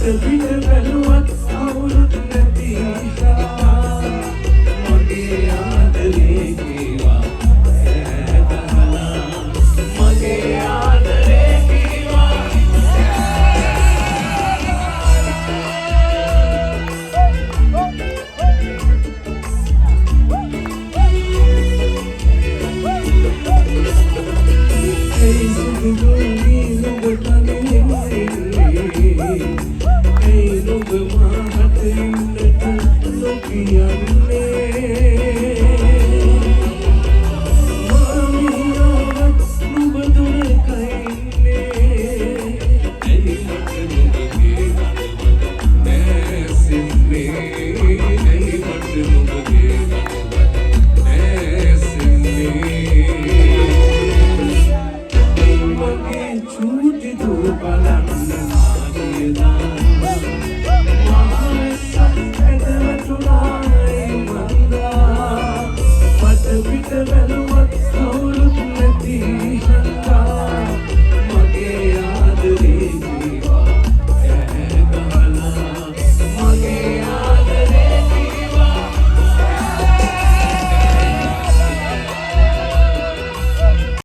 පිට බැලුවත් කවුරුත් නැති නිසා මගේ ආදරේ කීවා මගේ ආදරේ කීවා Hey සුදුනි නුඹ තනියෙන් Hey නුඹ මහත ඉන්නට නොකියන්නේ මාමියාවත් නුඹ දුර කයින්නේ Hey මට නුඹගේ හදවත නැසින්නේ Hey මට නුඹගේ හදවත නැසින්නේ මගේ චූටි දුව බලන්න නාදියදා මාස ඇදවතුනායි මන්දා මට පිට බැලුවා